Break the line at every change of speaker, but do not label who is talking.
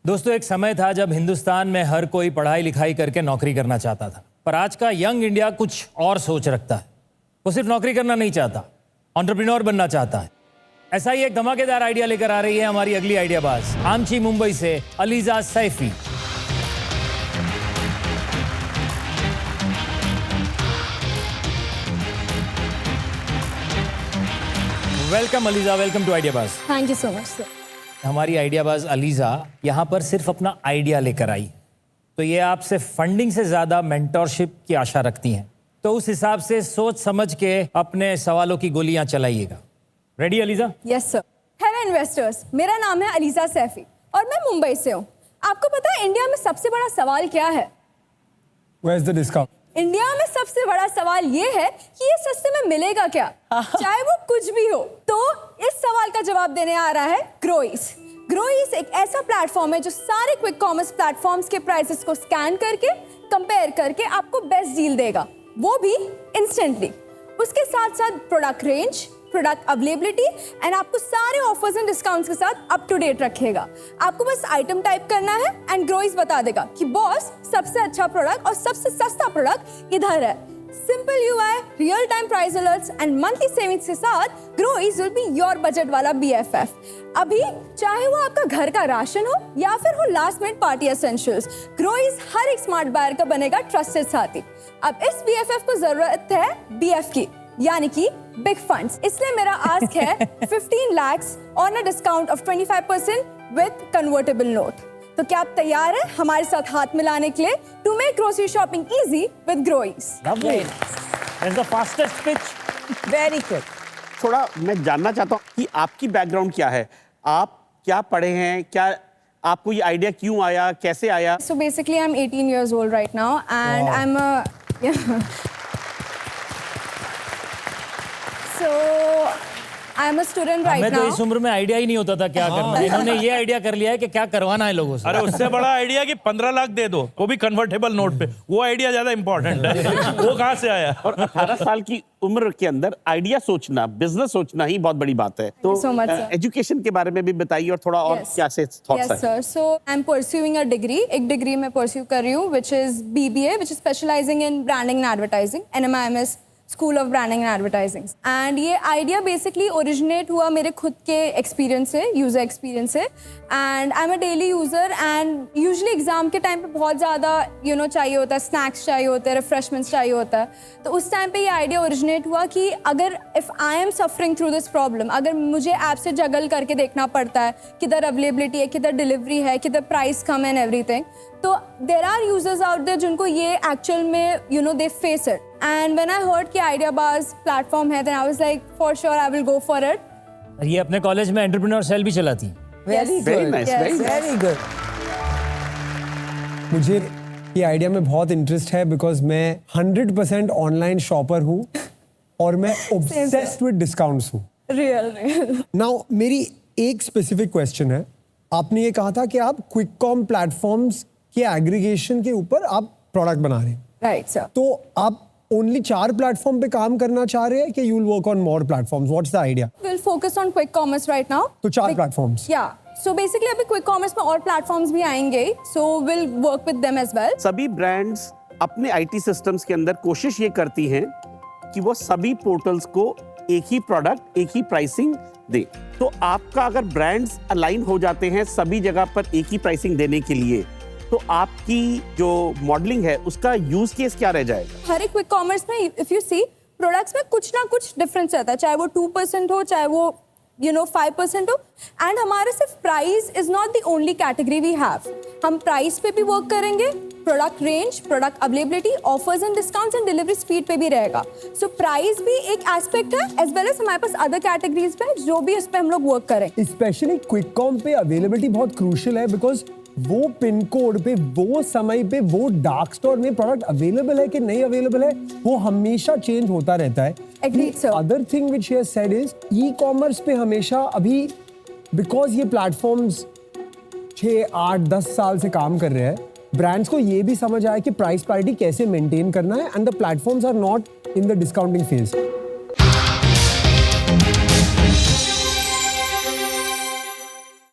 दोस्तों, एक समय था जब हिंदुस्तान में हर कोई पढ़ाई लिखाई करके नौकरी करना चाहता था, पर आज का यंग इंडिया कुछ और सोच रखता है। वो सिर्फ नौकरी करना नहीं चाहता, एंटरप्रेन्योर बनना चाहता है। ऐसा ही एक धमाकेदार आइडिया लेकर आ रही है हमारी अगली आइडिया बाज, आमची मुंबई से Aliza Saifi. Welcome Aliza, welcome to idea बाज।
Thank you so much sir.
हमारी आइडियाबाज अलीजा यहाँ पर सिर्फ अपना आइडिया लेकर आई, तो ये आपसे फंडिंग से ज्यादा मेंटोरशिप की आशा रखती हैं। तो उस हिसाब से सोच समझ के अपने सवालों की गोलियां चलाइएगा। Ready Aliza?
Yes sir. Hello investors, मेरा नाम है अलीजा सैफी और मैं मुंबई से हूँ। आपको पता है इंडिया में सबसे बड़ा सवाल क्या है?
Where's the discount?
इंडिया में सबसे बड़ा सवाल ये है कि ये सस्ते में मिलेगा क्या, चाहे वो कुछ भी हो। तो इस सवाल का जवाब देने आ रहा है ग्रोइस। ग्रोइस एक ऐसा प्लेटफॉर्म है जो सारे क्विक कॉमर्स प्लेटफॉर्म्स के प्राइसेस को स्कैन करके कंपेयर करके आपको बेस्ट डील देगा, वो भी इंस्टेंटली। उसके साथ साथ product range, product availability and आपको सारे ऑफर्स एंड डिस्काउंट्स के साथ अप टू डेट रखेगा। आपको बस आइटम टाइप करना है एंड ग्रोइस बता देगा कि बॉस सबसे अच्छा प्रोडक्ट और सबसे सस्ता प्रोडक्ट इधर है। Simple UI, real time price alerts and monthly savings के साथ ग्रोइस विल बी योर बजट वाला BFF। अभी चाहे वो आपका घर का राशन हो या फिर हो लास्ट मिनट पार्टी एसेंशियल्स, ग्रोइस हर एक स्मार्ट बायर का बनेगा ट्रस्टेड साथी। अब इस BFF को जरूरत है BF की, यानी कि बिग फंड्स। इसलिए मेरा आस्क है 15 lakhs on a discount of 25% with convertible note. तो क्या आप तैयार हैं हमारे साथ हाथ मिलाने के लिए to make grocery shopping easy with Grois?
Lovely. That's the fastest pitch.
Very good.
थोड़ा मैं जानना चाहता हूँ कि आपकी बैकग्राउंड क्या है, आप क्या पढ़े हैं, क्या आपको ये आइडिया क्यों आया, कैसे आया?
So basically I'm 18 years old right now and
Wow.
I'm a student right
हमें तो
now.
इस उम्र में आइडिया ही नहीं होता था क्या करना है। इन्होंने ये आइडिया कर लिया है कि क्या करवाना है लोगों से।
अरे उससे बड़ा आइडिया कि 15 लाख दे दो, वो भी कन्वर्टेबल नोट पे। वो आइडिया ज्यादा इंपॉर्टेंट है। वो कहाँ से आया?
और 18 साल की उम्र के अंदर आइडिया सोचना, बिजनेस सोचना ही बहुत बड़ी बात है। तो
so much, sir.
एजुकेशन के बारे में भी बताइए और थोड़ा और क्या से thoughts
Yes, sir. So I'm pursuing a degree. एक डिग्री मैं pursue कर रही हूँ, which is BBA, which is specializing in branding and advertising, NMIMS School of Branding and Advertising. And ये आइडिया बेसिकली ओरिजिनेट हुआ मेरे खुद के एक्सपीरियंस से, यूजर एक्सपीरियंस से। And I am a daily user and usually exam के time पे बहुत ज़्यादा चाहिए होता है, स्नैक्स चाहिए होते हैं, रिफ्रेशमेंट्स चाहिए होता है। तो उस टाइम पे ये आइडिया ओरिजिनेट हुआ कि अगर if I am suffering through this problem, अगर मुझे ऐप से जगल करके देखना पड़ता है किधर अवेलेबिलिटी है, किधर डिलीवरी है, किधर प्राइस कम एंड एवरीथिंग, तो there are users out there जिनको ये एक्चुअल में they face it. And when I heard कि आइडिया बाज प्लेटफॉर्म है, then I was like for sure I will go for it.
ये अपने कॉलेज में एंटरप्रेन्योर सेल भी चलाती हैं।
Very
Very
good.
nice, very nice.
Very good.
मुझे ये आइडिया में बहुत इंटरेस्ट है बिकॉज मैं 100% ऑनलाइन शॉपर हूँ और मैं ऑब्सेस्ड विद डिस्काउंट्स हूँ।
रियल
नाउ मेरी एक स्पेसिफिक क्वेश्चन है। आपने ये कहा था कि आप क्विक कॉम प्लेटफॉर्म्स के एग्रीगेशन के ऊपर आप प्रोडक्ट बना रहे हैं,
राइट सर।
तो आप ओनली 4 प्लेटफॉर्म पे काम करना चाह रहे हैं कि you will work on more platforms? What's the idea?
We'll focus on quick commerce right now.
तो 4 प्लेटफॉर्म्स।
Yeah. So basically अभी quick commerce में और प्लेटफॉर्म्स भी आएंगे, so we'll work with them as well.
सभी ब्रांड्स अपने IT systems के अंदर कोशिश ये करती हैं कि वो सभी पोर्टल्स को एक ही प्रोडक्ट, एक ही प्राइसिंग दे। तो आपका अगर ब्रांड्स अलाइन हो जाते हैं सभी जगह पर एक ही प्राइसिंग देने के लिए, तो आपकी जो मॉडलिंग है उसका यूज केस क्या रह जाएगा?
हर एक क्विक कॉमर्स में इफ यू सी प्रोडक्ट्स में कुछ ना कुछ डिफरेंस रहता है, चाहे वो 2% हो, चाहे वो 5% हो। एंड हमारे सिर्फ price is not the only category we have. हम प्राइस पे भी वर्क करेंगे, product range, product availability, offers and discounts and delivery speed पे भी रहेगा। सो प्राइस भी एक एस्पेक्ट है, एज वेल एज हमारे पास अदर कैटेगरीज पे जो भी इस पे हम लोग वर्क करें।
स्पेशली क्विक कॉम पे अवेलेबिलिटी बहुत क्रूशियल है बिकॉज वो पिन कोड पे, वो समय पे, वो डार्क स्टोर में प्रोडक्ट अवेलेबल है कि नहीं अवेलेबल है, वो हमेशा चेंज होता रहता है।
Agreed, sir.
Other thing which he has said is e-commerce पे हमेशा अभी बिकॉज ये प्लेटफॉर्म्स 6, 8, 10 साल से काम कर रहे हैं, ब्रांड्स को ये भी समझ आया कि प्राइस पैरिटी कैसे मेंटेन करना है and the platforms are not in the discounting phase.